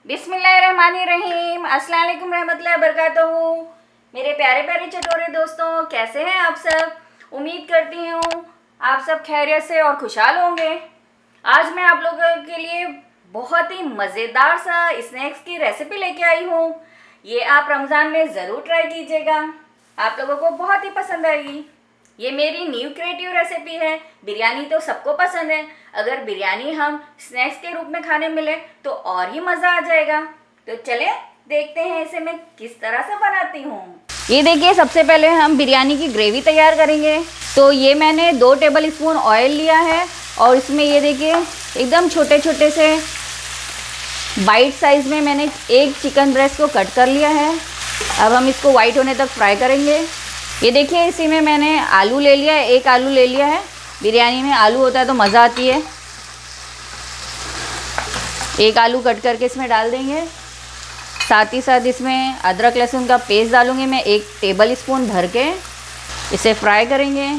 बिस्मिल्लाहिर्रहमानिर्रहीम, अस्सलाम वालेकुम रहमतुल्लाहि बरकातहू। मेरे प्यारे प्यारे चटोरे दोस्तों, कैसे हैं आप सब? उम्मीद करती हूँ आप सब खैरियत से और खुशहाल होंगे। आज मैं आप लोगों के लिए बहुत ही मज़ेदार सा स्नैक्स की रेसिपी लेके आई हूँ। ये आप रमज़ान में ज़रूर ट्राई कीजिएगा, आप लोगों को बहुत ही पसंद आएगी। ये मेरी न्यू क्रिएटिव रेसिपी है। बिरयानी तो सबको पसंद है, अगर बिरयानी हम स्नैक्स के रूप में खाने मिले तो और ही मज़ा आ जाएगा। तो चलें देखते हैं इसे मैं किस तरह से बनाती हूँ। ये देखिए, सबसे पहले हम बिरयानी की ग्रेवी तैयार करेंगे। तो ये मैंने 2 टेबल स्पून ऑयल लिया है और इसमें ये देखिए एकदम छोटे छोटे से बाइट साइज़ में मैंने एक चिकन ब्रेस्ट को कट कर लिया है। अब हम इसको वाइट होने तक फ्राई करेंगे। ये देखिए, इसी में मैंने आलू ले लिया है, 1 आलू ले लिया है। बिरयानी में आलू होता है तो मज़ा आती है। 1 आलू कट करके इसमें डाल देंगे। साथ ही साथ इसमें अदरक लहसुन का पेस्ट डालूंगी मैं 1 टेबल स्पून भर के। इसे फ्राई करेंगे।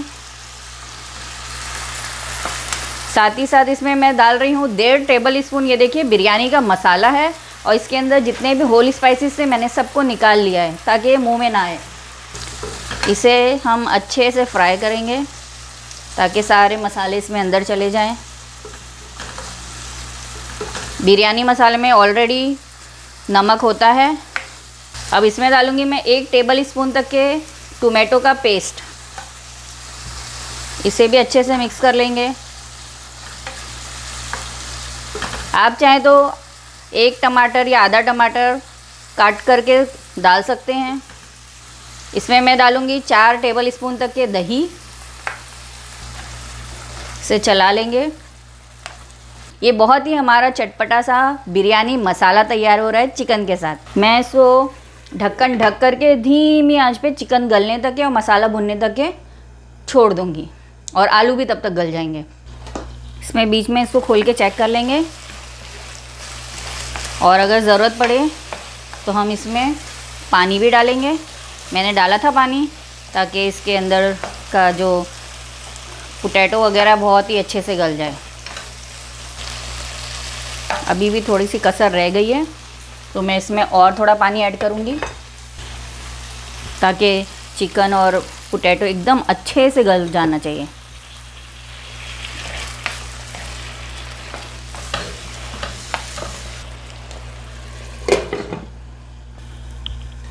साथ ही साथ इसमें मैं डाल रही हूँ 1.5 टेबल स्पून, ये देखिए बिरयानी का मसाला है। और इसके अंदर जितने भी होल स्पाइसेस थे मैंने सबको निकाल लिया है ताकि ये मुँह में ना आए। इसे हम अच्छे से फ्राई करेंगे ताकि सारे मसाले इसमें अंदर चले जाएं। बिरयानी मसाले में ऑलरेडी नमक होता है। अब इसमें डालूंगी मैं 1 टेबल स्पून तक के टोमेटो का पेस्ट। इसे भी अच्छे से मिक्स कर लेंगे। आप चाहें तो 1 टमाटर या आधा टमाटर काट करके डाल सकते हैं। इसमें मैं डालूंगी 4 टेबल स्पून तक के दही। इसे चला लेंगे। ये बहुत ही हमारा चटपटा सा बिरयानी मसाला तैयार हो रहा है चिकन के साथ। मैं इसको ढक्कन ढक करके धीमी आंच पे चिकन गलने तक के और मसाला भुनने तक के छोड़ दूंगी और आलू भी तब तक गल जाएंगे। इसमें बीच में इसको खोल के चेक कर लेंगे और अगर ज़रूरत पड़े तो हम इसमें पानी भी डालेंगे। मैंने डाला था पानी ताकि इसके अंदर का जो पोटैटो वगैरह बहुत ही अच्छे से गल जाए। अभी भी थोड़ी सी कसर रह गई है तो मैं इसमें और थोड़ा पानी ऐड करूँगी ताकि चिकन और पोटैटो एकदम अच्छे से गल जाना चाहिए।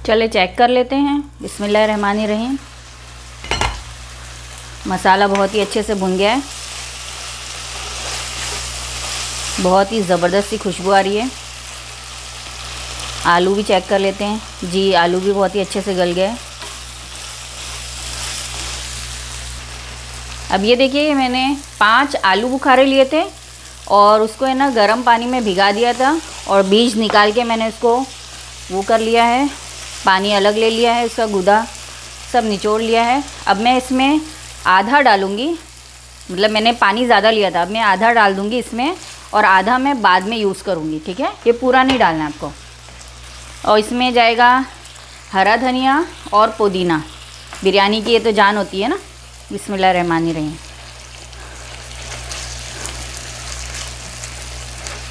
चले चेक कर लेते हैं। बिस्मिल्लाहिर्रहमानिर्रहीम। मसाला बहुत ही अच्छे से भुन गया है। बहुत ही ज़बरदस्त सी खुशबू आ रही है। आलू भी चेक कर लेते हैं। जी, आलू भी बहुत ही अच्छे से गल गया है। अब ये देखिए, मैंने 5 आलू बुखारे लिए थे और उसको है ना गर्म पानी में भिगा दिया था और बीज निकाल के मैंने उसको वो कर लिया है, पानी अलग ले लिया है, उसका गूदा सब निचोड़ लिया है। अब मैं इसमें आधा डालूँगी, मतलब मैंने पानी ज़्यादा लिया था, अब मैं आधा डाल दूँगी इसमें और आधा मैं बाद में यूज़ करूँगी। ठीक है, ये पूरा नहीं डालना आपको। और इसमें जाएगा हरा धनिया और पुदीना। बिरयानी की ये तो जान होती है ना। बिस्मिल्लाहिर्रहमानिर्रहीम।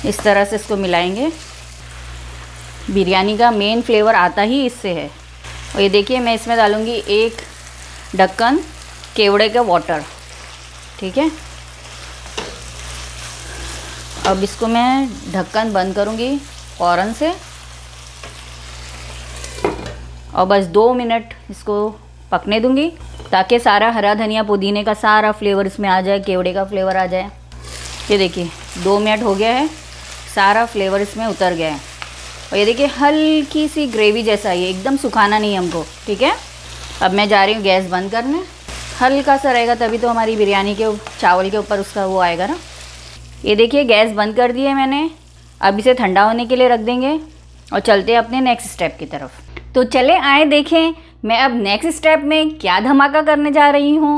इस तरह से इसको मिलाएंगे। बिरयानी का मेन फ्लेवर आता ही इससे है। और ये देखिए, मैं इसमें डालूँगी 1 ढक्कन केवड़े का वाटर। ठीक है, अब इसको मैं ढक्कन बंद करूँगी फ़ौरन से और बस 2 मिनट इसको पकने दूँगी ताकि सारा हरा धनिया पुदीने का सारा फ्लेवर इसमें आ जाए, केवड़े का फ्लेवर आ जाए। ये देखिए 2 मिनट हो गया है, सारा फ्लेवर इसमें उतर गया है। और ये देखिए हल्की सी ग्रेवी जैसा है, एकदम सुखाना नहीं हमको। ठीक है, अब मैं जा रही हूँ गैस बंद करने। हल्का सा रहेगा तभी तो हमारी बिरयानी के चावल के ऊपर उसका वो आएगा ना। ये देखिए गैस बंद कर दी है मैंने। अब इसे ठंडा होने के लिए रख देंगे और चलते हैं अपने नेक्स्ट स्टेप की तरफ। तो चले आए देखें मैं अब नेक्स्ट स्टेप में क्या धमाका करने जा रही हूँ।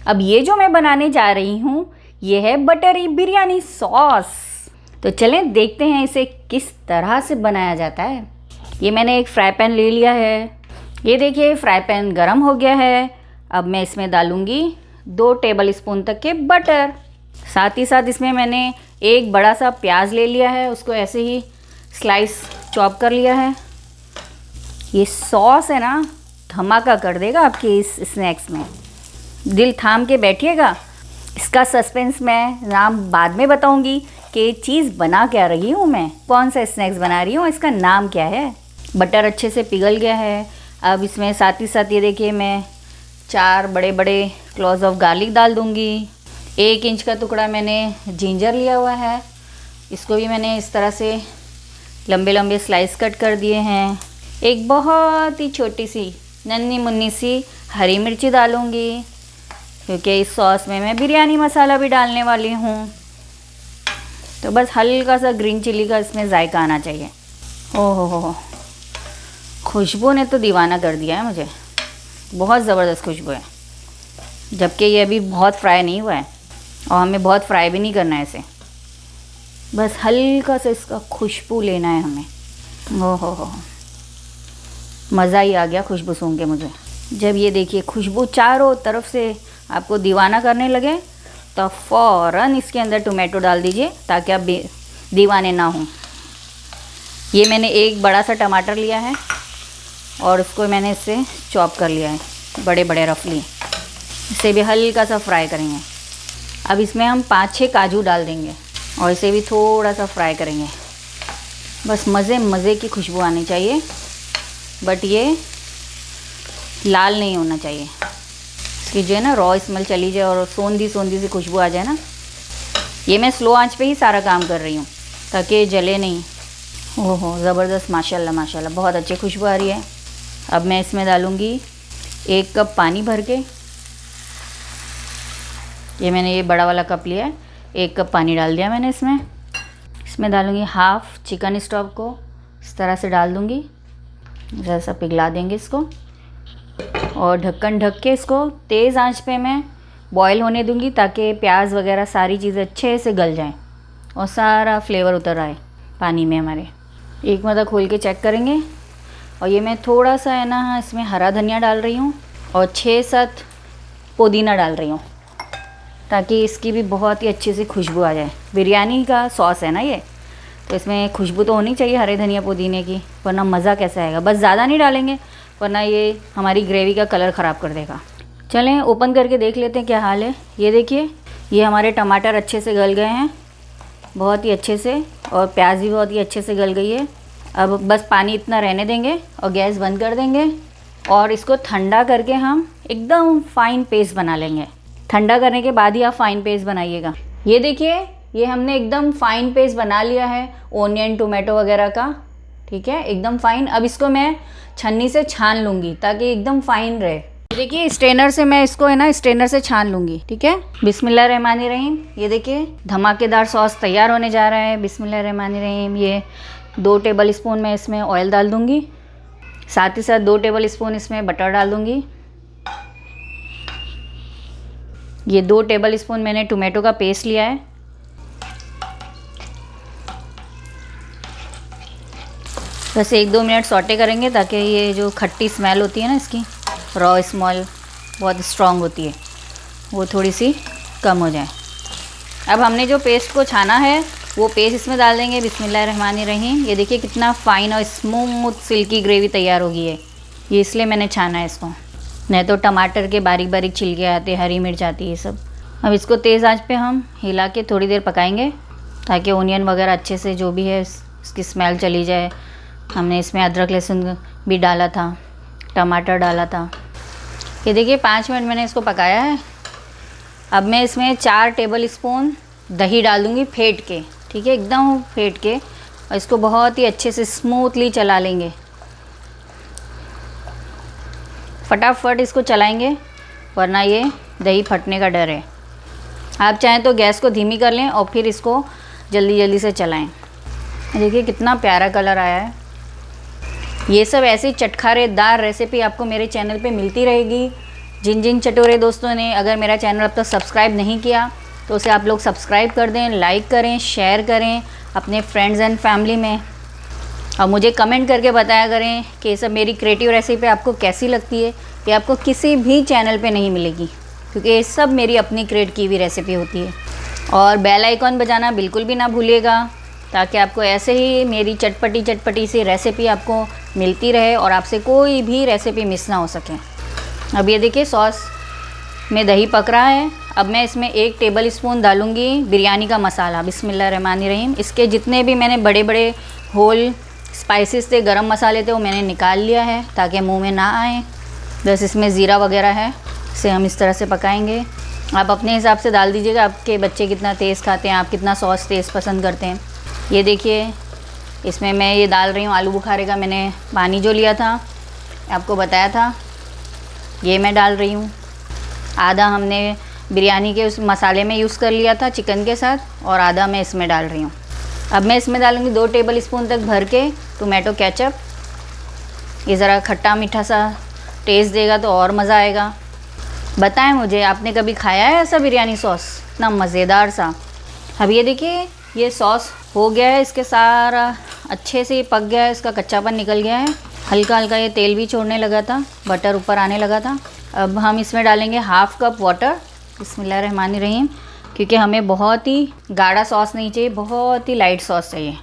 अब ये जो मैं बनाने जा रही हूँ ये है बटरी बिरयानी सॉस। तो चलें देखते हैं इसे किस तरह से बनाया जाता है। ये मैंने एक फ्राई पैन ले लिया है। ये देखिए फ्राई पैन गरम हो गया है। अब मैं इसमें डालूँगी 2 टेबल स्पून तक के बटर। साथ ही साथ इसमें मैंने एक बड़ा सा प्याज ले लिया है, उसको ऐसे ही स्लाइस चॉप कर लिया है। ये सॉस है ना, धमाका कर देगा आपके इस स्नैक्स में। दिल थाम के बैठिएगा। इसका सस्पेंस मैं नाम बाद में बताऊंगी कि चीज़ बना क्या रही हूँ मैं, कौन सा स्नैक्स बना रही हूँ, इसका नाम क्या है। बटर अच्छे से पिघल गया है। अब इसमें साथ ही साथ ये देखिए मैं 4 बड़े बड़े क्लॉज ऑफ गार्लिक डाल दूँगी। 1 इंच का टुकड़ा मैंने जिंजर लिया हुआ है, इसको भी मैंने इस तरह से लंबे लंबे स्लाइस कट कर दिए हैं। एक बहुत ही छोटी सी नन्ही मुन्नी सी हरी मिर्ची डालूँगी, क्योंकि इस सॉस में मैं बिरयानी मसाला भी डालने वाली हूँ। तो बस हल्का सा ग्रीन चिली का इसमें जायका आना चाहिए। ओह हो, खुशबू ने तो दीवाना कर दिया है मुझे, बहुत ज़बरदस्त खुशबू है। जबकि ये अभी बहुत फ्राई नहीं हुआ है और हमें बहुत फ्राई भी नहीं करना है इसे, बस हल्का सा इसका खुशबू लेना है हमें। ओह हो, मज़ा ही आ गया खुशबू सूंघ के मुझे। जब ये देखिए खुशबू चारों तरफ से आपको दीवाना करने लगे तो फ़ौरन इसके अंदर टोमेटो डाल दीजिए, ताकि आप दीवाने ना हों। ये मैंने एक बड़ा सा टमाटर लिया है और उसको मैंने इससे चॉप कर लिया है बड़े बड़े रफली। इसे भी हल्का सा फ्राई करेंगे। अब इसमें हम 5-6 काजू डाल देंगे और इसे भी थोड़ा सा फ्राई करेंगे। बस मज़े की खुशबू आनी चाहिए, बट ये लाल नहीं होना चाहिए। इसकी जो है ना रॉ स्मेल चली जाए और सोंधी सी खुशबू आ जाए ना। ये मैं स्लो आंच पे ही सारा काम कर रही हूँ ताकि ये जले नहीं। ओहो, ज़बरदस्त, माशाल्लाह माशाल्लाह, बहुत अच्छी खुशबू आ रही है। अब मैं इसमें डालूँगी 1 कप पानी भर के। ये मैंने ये बड़ा वाला कप लिया है, 1 कप पानी डाल दिया मैंने इसमें। इसमें डालूँगी हाफ़ चिकन स्टॉक को, इस तरह से डाल दूँगी। जैसा पिघला देंगे इसको और ढक्कन ढक के इसको तेज़ आंच पे मैं बॉईल होने दूंगी, ताकि प्याज वगैरह सारी चीज़ें अच्छे से गल जाएं और सारा फ्लेवर उतर आए पानी में हमारे। एक मतलब खोल के चेक करेंगे। और ये मैं थोड़ा सा है ना इसमें हरा धनिया डाल रही हूँ और 6-7 पुदीना डाल रही हूँ, ताकि इसकी भी बहुत ही अच्छी सी खुशबू आ जाए। बिरयानी का सॉस है ना ये, तो इसमें खुशबू तो होनी चाहिए हरे धनिया पुदीने की, वरना मज़ा कैसे आएगा। बस ज़्यादा नहीं डालेंगे वरना ये हमारी ग्रेवी का कलर ख़राब कर देगा। चलें ओपन करके देख लेते हैं क्या हाल है। ये देखिए, ये हमारे टमाटर अच्छे से गल गए हैं, बहुत ही अच्छे से, और प्याज भी बहुत ही अच्छे से गल गई है। अब बस पानी इतना रहने देंगे और गैस बंद कर देंगे और इसको ठंडा करके हम एकदम फ़ाइन पेस्ट बना लेंगे। ठंडा करने के बाद ही आप फ़ाइन पेस्ट बनाइएगा। ये देखिए, ये हमने एकदम फ़ाइन पेस्ट बना लिया है ओनियन टोमेटो वगैरह का, ठीक है, एकदम फ़ाइन। अब इसको मैं छन्नी से छान लूँगी ताकि एकदम फ़ाइन रहे। देखिए स्ट्रेनर से मैं इसको है ना स्ट्रेनर से छान लूँगी, ठीक है। बिस्मिल्लाहिर्रहमानिर्रहीम। ये देखिए धमाकेदार सॉस तैयार होने जा रहा है। बिस्मिल्लाहिर्रहमानिर्रहीम। ये 2 टेबल स्पून मैं इसमें ऑयल डाल दूँगी, साथ ही साथ 2 टेबल स्पून इसमें बटर डाल दूँगी। ये 2 टेबल स्पून मैंने टोमेटो का पेस्ट लिया है। बस 1-2 मिनट सौटे करेंगे ताकि ये जो खट्टी स्मेल होती है ना इसकी, रॉ स्मेल बहुत स्ट्रॉन्ग होती है, वो थोड़ी सी कम हो जाए। अब हमने जो पेस्ट को छाना है वो पेस्ट इसमें डाल देंगे। बिस्मिल्लाहिर्रहमानिर्रहीम। ये देखिए कितना फ़ाइन और स्मूथ सिल्की ग्रेवी तैयार होगी है। ये इसलिए मैंने छाना है इसको, नहीं तो टमाटर के बारीक बारीक छिलके आते, हरी मिर्च आती है, ये सब। अब इसको तेज़ आंच पे हम हिला के थोड़ी देर पकाएंगे ताकि ओनियन वगैरह अच्छे से जो भी है इसकी स्मेल चली जाए। हमने इसमें अदरक लहसुन भी डाला था, टमाटर डाला था। ये देखिए 5 मिनट मैंने इसको पकाया है। अब मैं इसमें 4 टेबल स्पून दही डाल दूँगी फेंट के, ठीक है, एकदम फेंट के, और इसको बहुत ही अच्छे से स्मूथली चला लेंगे। फटाफट इसको चलाएंगे वरना ये दही फटने का डर है। आप चाहें तो गैस को धीमी कर लें और फिर इसको जल्दी जल्दी से चलाएं। देखिए कितना प्यारा कलर आया है। ये सब ऐसी चटखारेदार रेसिपी आपको मेरे चैनल पे मिलती रहेगी। जिन जिन चटोरे दोस्तों ने अगर मेरा चैनल अब तक सब्सक्राइब नहीं किया तो उसे आप लोग सब्सक्राइब कर दें, लाइक करें, शेयर करें अपने फ्रेंड्स एंड फैमिली में, और मुझे कमेंट करके बताया करें कि ये सब मेरी क्रिएटिव रेसिपी आपको कैसी लगती है। ये आपको किसी भी चैनल पे नहीं मिलेगी क्योंकि ये सब मेरी अपनी क्रिएट की हुई रेसिपी होती है। और बेल आइकॉन बजाना बिल्कुल भी ना भूलिएगा ताकि आपको ऐसे ही मेरी चटपटी सी रेसिपी आपको मिलती रहे और आपसे कोई भी रेसिपी मिस ना हो सके। अब ये देखिए सॉस में दही पक रहा है। अब मैं इसमें 1 टेबल स्पून डालूँगी बिरयानी का मसाला। बिस्मिल्लाहिर्रहमानिर्रहीम। इसके जितने भी मैंने बड़े बड़े होल स्पाइसेस थे, गरम मसाले थे, वो मैंने निकाल लिया है ताकि मुंह में ना आए। बस इसमें ज़ीरा वगैरह है, इसे हम इस तरह से पकाएंगे। आप अपने हिसाब से डाल दीजिएगा, आपके बच्चे कितना तेज़ खाते हैं, आप कितना सॉस तेज़ पसंद करते हैं। ये देखिए इसमें मैं ये डाल रही हूँ आलू बुखारे का मैंने पानी जो लिया था, आपको बताया था, ये मैं डाल रही हूँ। आधा हमने बिरयानी के उस मसाले में यूज़ कर लिया था चिकन के साथ, और आधा मैं इसमें डाल रही हूँ। अब मैं इसमें डालूँगी 2 टेबल स्पून तक भर के टोमेटो केचप। ये ज़रा खट्टा मीठा सा टेस्ट देगा तो और मज़ा आएगा। बताएं मुझे, आपने कभी खाया है ऐसा बिरयानी सॉस, इतना मज़ेदार सा। अब ये देखिए ये सॉस हो गया है, इसके सारा अच्छे से पक गया है, इसका कच्चापन निकल गया है। हल्का हल्का ये तेल भी छोड़ने लगा था, बटर ऊपर आने लगा था। अब हम इसमें डालेंगे 1/2 कप वाटर। बिस्मिल्लाहिर्रहमानिर्रहीम। क्योंकि हमें बहुत ही गाढ़ा सॉस नहीं चाहिए, बहुत ही लाइट सॉस चाहिए।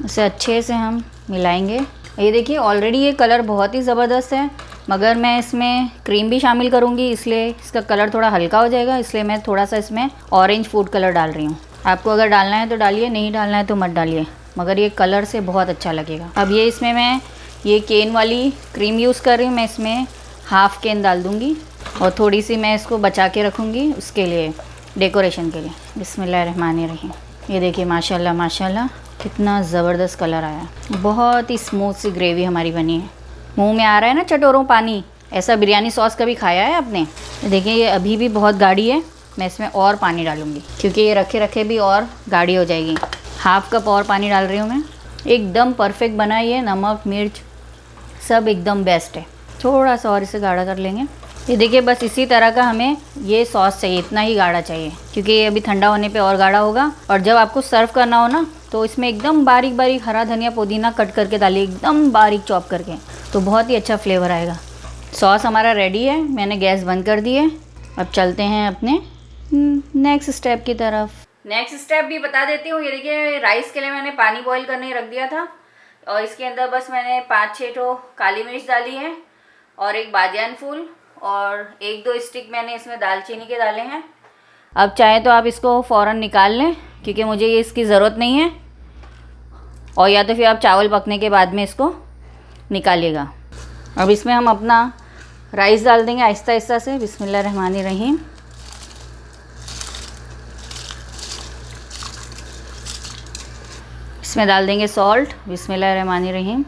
इसे अच्छे से हम मिलाएंगे। ये देखिए ऑलरेडी ये कलर बहुत ही ज़बरदस्त है, मगर मैं इसमें क्रीम भी शामिल करूँगी, इसलिए इसका कलर थोड़ा हल्का हो जाएगा। इसलिए मैं थोड़ा सा इसमें ऑरेंज फूड कलर डाल रही हूँ। आपको अगर डालना है तो डालिए, नहीं डालना है तो मत डालिए, मगर ये कलर से बहुत अच्छा लगेगा। अब ये इसमें मैं ये केन वाली क्रीम यूज़ कर रही हूँ, मैं इसमें 1/2 केन डाल दूँगी और थोड़ी सी मैं इसको बचा के रखूँगी उसके लिए, डेकोरेशन के लिए। बिस्मिल्लाहिर्रहमानिर्रहीम। ये देखिए माशाल्लाह माशाल्लाह कितना ज़बरदस्त कलर आया, बहुत ही स्मूथ सी ग्रेवी हमारी बनी है। मुंह में आ रहा है ना चटोरों पानी। ऐसा बिरयानी सॉस कभी खाया है आपने? देखिए ये अभी भी बहुत गाढ़ी है, मैं इसमें और पानी डालूँगी क्योंकि ये रखे रखे भी और गाढ़ी हो जाएगी। 1/2 कप और पानी डाल रही हूँ मैं। एकदम परफेक्ट बना, ये नमक मिर्च सब एकदम बेस्ट है। थोड़ा सा और इसे गाढ़ा कर लेंगे। ये देखिए बस इसी तरह का हमें ये सॉस चाहिए, इतना ही गाढ़ा चाहिए, क्योंकि ये अभी ठंडा होने पे और गाढ़ा होगा। और जब आपको सर्व करना हो ना, तो इसमें एकदम बारीक बारीक हरा धनिया पुदीना कट करके डालिए, एकदम बारीक चॉप करके, तो बहुत ही अच्छा फ्लेवर आएगा। सॉस हमारा रेडी है, मैंने गैस बंद कर दी है। अब चलते हैं अपने नेक्स्ट स्टेप की तरफ। नेक्स्ट स्टेप भी बता देती हूँ। ये देखिए राइस के लिए मैंने पानी बॉईल करने रख दिया था, और इसके अंदर बस मैंने 5-6 ठो काली मिर्च डाली है, और एक बादियान फूल, और 1-2 स्टिक मैंने इसमें दालचीनी के डाले हैं। अब चाहे तो आप इसको फ़ौरन निकाल लें, क्योंकि मुझे ये इसकी ज़रूरत नहीं है, और या तो फिर आप चावल पकने के बाद में इसको निकालिएगा। अब इसमें हम अपना राइस डाल देंगे आहिस्ता आहिस्ता से। बिस्मिल्लाहिर्रहमानिर्रहीम। इसमें डाल देंगे सॉल्ट। बिस्मिल्लाहिर्रहमानिर्रहीम।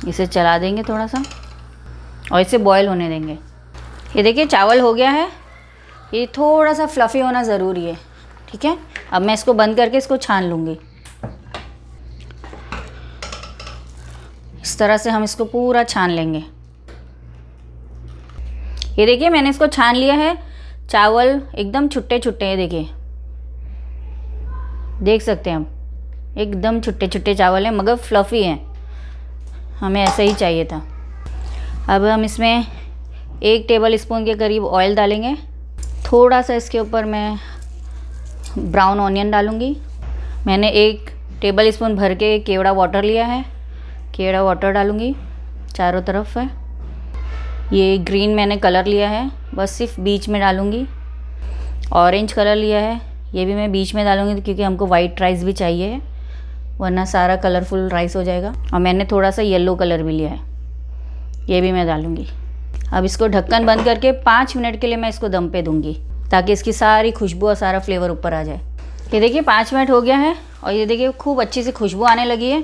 इसे चला देंगे थोड़ा सा और इसे बॉईल होने देंगे। ये देखिए चावल हो गया है, ये थोड़ा सा फ्लफ़ी होना ज़रूरी है, ठीक है। अब मैं इसको बंद करके इसको छान लूँगी। इस तरह से हम इसको पूरा छान लेंगे। ये देखिए मैंने इसको छान लिया है। चावल एकदम छुट्टे छुट्टे हैं, देखिए, देख सकते हैं हम, एकदम छुट्टे छुट्टे चावल हैं, मगर फ्लफ़ी हैं, हमें ऐसा ही चाहिए था। अब हम इसमें 1 टेबल स्पून के करीब ऑयल डालेंगे। थोड़ा सा इसके ऊपर मैं ब्राउन ऑनियन डालूँगी। मैंने 1 टेबल स्पून भर के केवड़ा वाटर लिया है, केवड़ा वाटर डालूँगी, चारों तरफ है। ये ग्रीन मैंने कलर लिया है, बस सिर्फ बीच में डालूँगी। ऑरेंज कलर लिया है, ये भी मैं बीच में डालूँगी क्योंकि हमको वाइट राइस भी चाहिए, वरना सारा कलरफुल राइस हो जाएगा। और मैंने थोड़ा सा येलो कलर भी लिया है, ये भी मैं डालूँगी। अब इसको ढक्कन बंद करके 5 मिनट के लिए मैं इसको दम पे दूँगी, ताकि इसकी सारी खुशबू और सारा फ्लेवर ऊपर आ जाए। ये देखिए 5 मिनट हो गया है, और ये देखिए खूब अच्छी सी खुशबू आने लगी है,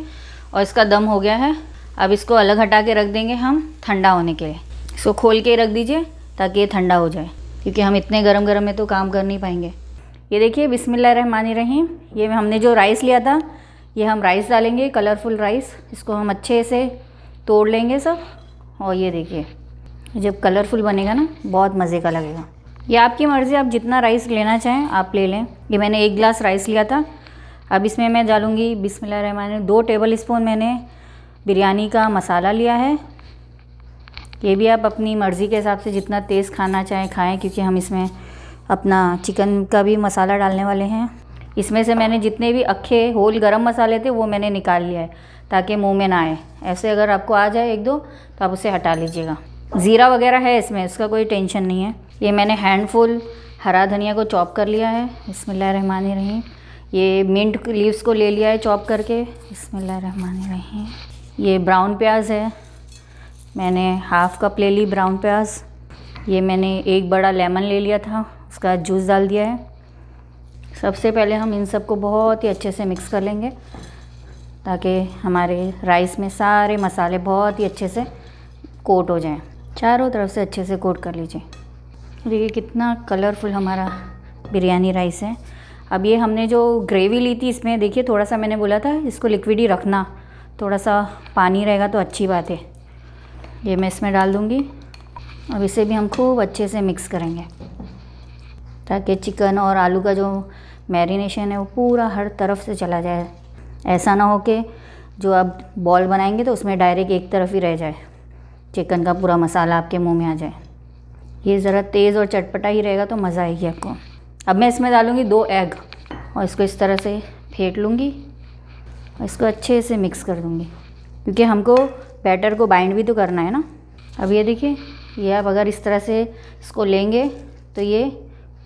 और इसका दम हो गया है। अब इसको अलग हटा के रख देंगे हम ठंडा होने के लिए। इसको खोल के रख दीजिए ताकि ये ठंडा हो जाए, क्योंकि हम इतने गरम गरम में तो काम कर नहीं पाएंगे। ये देखिए बिस्मिल्लाहिर्रहमानिर्रहीम। ये हमने जो राइस लिया था, ये हम राइस डालेंगे, कलरफुल राइस। इसको हम अच्छे से तोड़ लेंगे सब, और ये देखिए जब कलरफुल बनेगा ना, बहुत मज़े का लगेगा। ये आपकी मर्ज़ी, आप जितना राइस लेना चाहें आप ले लें। ये मैंने 1 गिलास राइस लिया था। अब इसमें मैं डालूँगी बिस्मिल्लाहिर्रहमानिर्रहीम 2 टेबल स्पून मैंने बिरयानी का मसाला लिया है। ये भी आप अपनी मर्ज़ी के हिसाब से जितना तेज़ खाना चाहें खाएं, क्योंकि हम इसमें अपना चिकन का भी मसाला डालने वाले हैं। इसमें से मैंने जितने भी अक्खे होल गरम मसाले थे वो मैंने निकाल लिया है ताकि मुंह में ना आए। ऐसे अगर आपको आ जाए एक दो तो आप उसे हटा लीजिएगा। ज़ीरा वगैरह है इसमें, इसका कोई टेंशन नहीं है। ये मैंने हैंडफुल हरा धनिया को चॉप कर लिया है, बिस्मिल्लाहिर्रहमानिर्रहीम। ये मिंट लीव्स को ले लिया है चॉप करके, बिस्मिल्लाहिर्रहमानिर्रहीम। ये ब्राउन प्याज है, मैंने हाफ़ कप ले ली ब्राउन प्याज। ये मैंने एक बड़ा लेमन ले लिया था, उसका जूस डाल दिया है। सबसे पहले हम इन सबको बहुत ही अच्छे से मिक्स कर लेंगे ताकि हमारे राइस में सारे मसाले बहुत ही अच्छे से कोट हो जाएं। चारों तरफ से अच्छे से कोट कर लीजिए। देखिए कितना कलरफुल हमारा बिरयानी राइस है। अब ये हमने जो ग्रेवी ली थी इसमें देखिए थोड़ा सा मैंने बोला था इसको लिक्विड ही रखना, थोड़ा सा पानी रहेगा तो अच्छी बात है। ये मैं इसमें डाल दूँगी। अब इसे भी हम खूब अच्छे से मिक्स करेंगे ताकि चिकन और आलू का जो मैरिनेशन है वो पूरा हर तरफ से चला जाए। ऐसा ना हो कि जो आप बॉल बनाएंगे तो उसमें डायरेक्ट एक तरफ ही रह जाए, चिकन का पूरा मसाला आपके मुंह में आ जाए। ये ज़रा तेज़ और चटपटा ही रहेगा तो मज़ा आएगी आपको। अब मैं इसमें डालूँगी 2 एग और इसको इस तरह से फेंट लूँगी और इसको अच्छे से मिक्स कर दूँगी क्योंकि हमको बैटर को बाइंड भी तो करना है ना। अब ये देखिए, ये आप अगर इस तरह से इसको लेंगे तो ये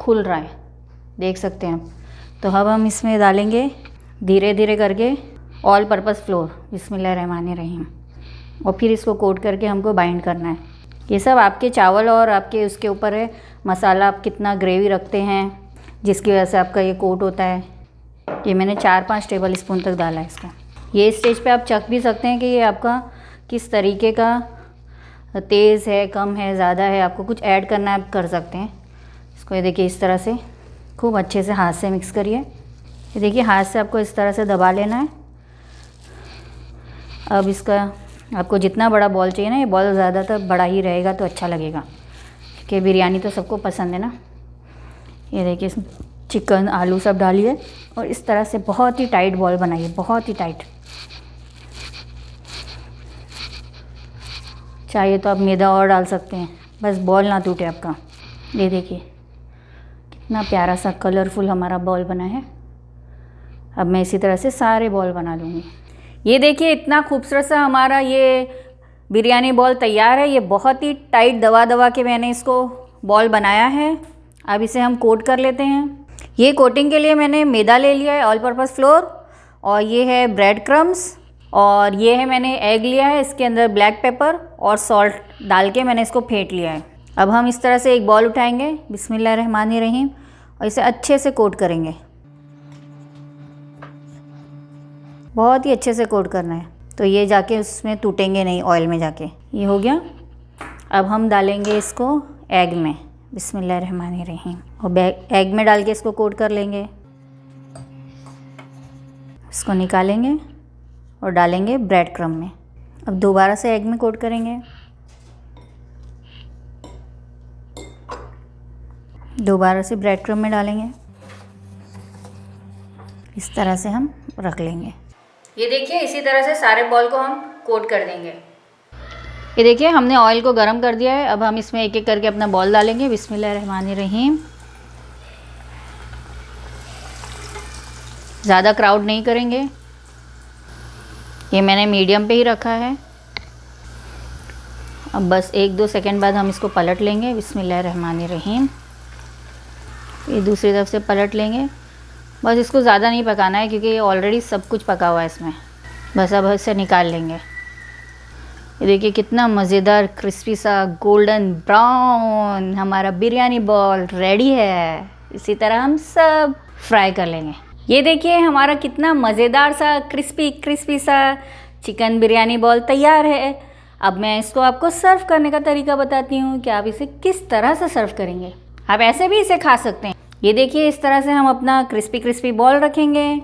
खुल रहा है, देख सकते हैं आप। तो अब हम इसमें डालेंगे धीरे धीरे करके ऑल पर्पस फ्लोर, बिस्मिल्लाहिर्रहमानिर्रहीम। और फिर इसको कोट करके हमको बाइंड करना है। ये सब आपके चावल और आपके उसके ऊपर है, मसाला आप कितना ग्रेवी रखते हैं जिसकी वजह से आपका ये कोट होता है। ये मैंने 4-5 टेबल स्पून तक डाला है इसका। ये स्टेज पे आप चख भी सकते हैं कि ये आपका किस तरीके का तेज़ है, कम है, ज़्यादा है। आपको कुछ ऐड करना है आप कर सकते हैं इसको। ये देखिए इस तरह से खूब अच्छे से हाथ से मिक्स करिए। ये देखिए हाथ से आपको इस तरह से दबा लेना है। अब इसका आपको जितना बड़ा बॉल चाहिए ना, ये बॉल ज़्यादातर बड़ा ही रहेगा तो अच्छा लगेगा क्योंकि बिरयानी तो सबको पसंद है ना। ये देखिए चिकन आलू सब डालिए और इस तरह से बहुत ही टाइट बॉल बनाइए, बहुत ही टाइट। चाहिए तो आप मैदा और डाल सकते हैं, बस बॉल ना टूटे आपका। ये देखिए कितना प्यारा सा कलरफुल हमारा बॉल बना है। अब मैं इसी तरह से सारे बॉल बना लूँगी। ये देखिए इतना खूबसूरत सा हमारा ये बिरयानी बॉल तैयार है। ये बहुत ही टाइट दबा दबा के मैंने इसको बॉल बनाया है। अब इसे हम कोट कर लेते हैं। ये कोटिंग के लिए मैंने मैदा ले लिया है, ऑल पर्पस फ्लोर, और ये है ब्रेड क्रम्स, और ये है मैंने एग लिया है, इसके अंदर ब्लैक पेपर और सॉल्ट डाल के मैंने इसको फेंट लिया है। अब हम इस तरह से एक बॉल उठाएंगे, बिस्मिल्लाहिर्रहमानिर्रहीम, और इसे अच्छे से कोट करेंगे। बहुत ही अच्छे से कोट करना है तो ये जाके उसमें टूटेंगे नहीं ऑयल में जाके। ये हो गया। अब हम डालेंगे इसको एग में, बिस्मिल्लाहिर्रहमानिर्रहीम, और एग में डाल के इसको कोट कर लेंगे। इसको निकालेंगे और डालेंगे ब्रेड क्रम्ब में। अब दोबारा से एग में कोट करेंगे, दोबारा से ब्रेड क्रम्ब में डालेंगे। इस तरह से हम रख लेंगे। ये देखिए इसी तरह से सारे बॉल को हम कोट कर देंगे। ये देखिए हमने ऑयल को गरम कर दिया है। अब हम इसमें एक एक करके अपना बॉल डालेंगे, बिस्मिल्लाहिर्रहमानिर्रहीम। ज़्यादा क्राउड नहीं करेंगे, ये मैंने मीडियम पे ही रखा है। अब बस 1-2 सेकंड बाद हम इसको पलट लेंगे, बिस्मिल्लाहिर्रहमानिर्रहीम। ये दूसरी तरफ से पलट लेंगे। बस इसको ज़्यादा नहीं पकाना है क्योंकि ये ऑलरेडी सब कुछ पका हुआ है इसमें। बस अब इसे निकाल लेंगे। ये देखिए कितना मज़ेदार क्रिस्पी सा गोल्डन ब्राउन हमारा बिरयानी बॉल रेडी है। इसी तरह हम सब फ्राई कर लेंगे। ये देखिए हमारा कितना मज़ेदार सा क्रिस्पी सा चिकन बिरयानी बॉल तैयार है। अब मैं इसको आपको सर्व करने का तरीका बताती हूँ कि आप इसे किस तरह से सर्व करेंगे। आप ऐसे भी इसे खा सकते हैं। ये देखिए इस तरह से हम अपना क्रिस्पी बॉल रखेंगे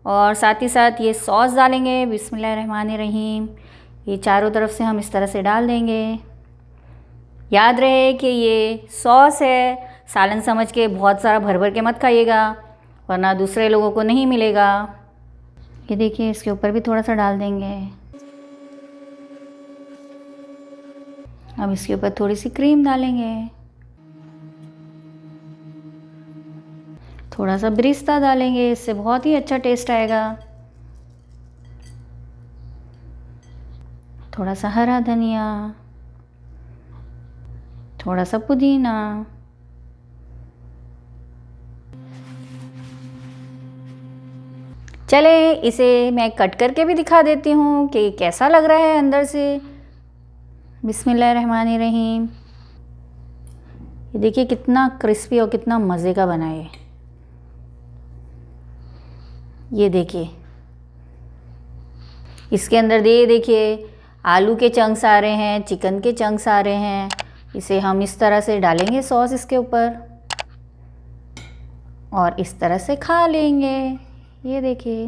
और साथ ही साथ ये सॉस डालेंगे, बिस्मिल्लाहिर्रहमानिर्रहीम। ये चारों तरफ से हम इस तरह से डाल देंगे। याद रहे कि ये सॉस है, सालन समझ के बहुत सारा भर भर के मत खाइएगा वरना दूसरे लोगों को नहीं मिलेगा। ये देखिए इसके ऊपर भी थोड़ा सा डाल देंगे। अब इसके ऊपर थोड़ी सी क्रीम डालेंगे। थोड़ा सा बिरिस्ता डालेंगे, इससे बहुत ही अच्छा टेस्ट आएगा। थोड़ा सा हरा धनिया, थोड़ा सा पुदीना, चले इसे मैं कट करके भी दिखा देती हूँ कि कैसा लग रहा है अंदर से। बिस्मिल्लाहिर्रहमानिर्रहीम। ये देखिए कितना क्रिस्पी और कितना मज़े का बना है। ये देखिए इसके अंदर देखिए आलू के चंक्स आ रहे हैं, चिकन के चंक्स आ रहे हैं। इसे हम इस तरह से डालेंगे सॉस इसके ऊपर और इस तरह से खा लेंगे। ये देखिए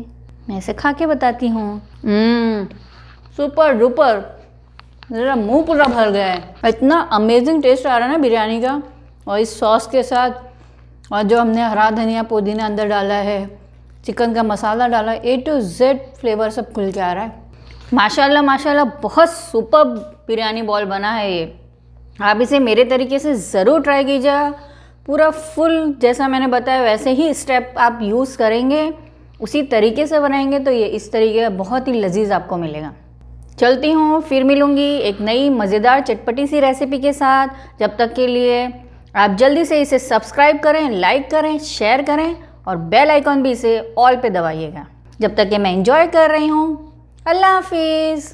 मैं इसे खा के बताती हूँ। सुपर डुपर, मेरा मुंह पूरा भर गया है। इतना अमेजिंग टेस्ट आ रहा है ना बिरयानी का, और इस सॉस के साथ, और जो हमने हरा धनिया पुदीना अंदर डाला है, चिकन का मसाला डाला, A to Z फ्लेवर सब खुल के आ रहा है। माशाल्लाह माशाल्लाह, बहुत सुपर बिरयानी बॉल बना है ये। आप इसे मेरे तरीके से ज़रूर ट्राई कीजिएगा। पूरा फुल जैसा मैंने बताया वैसे ही स्टेप आप यूज़ करेंगे, उसी तरीके से बनाएंगे तो ये इस तरीके का बहुत ही लजीज आपको मिलेगा। चलती हूँ, फिर मिलूँगी एक नई मज़ेदार चटपटी सी रेसिपी के साथ। जब तक के लिए आप जल्दी से इसे सब्सक्राइब करें, लाइक करें, शेयर करें और बेल आइकॉन भी इसे ऑल पे दबाइएगा। जब तक कि मैं एंजॉय कर रही हूँ। अल्लाह हाफिज़।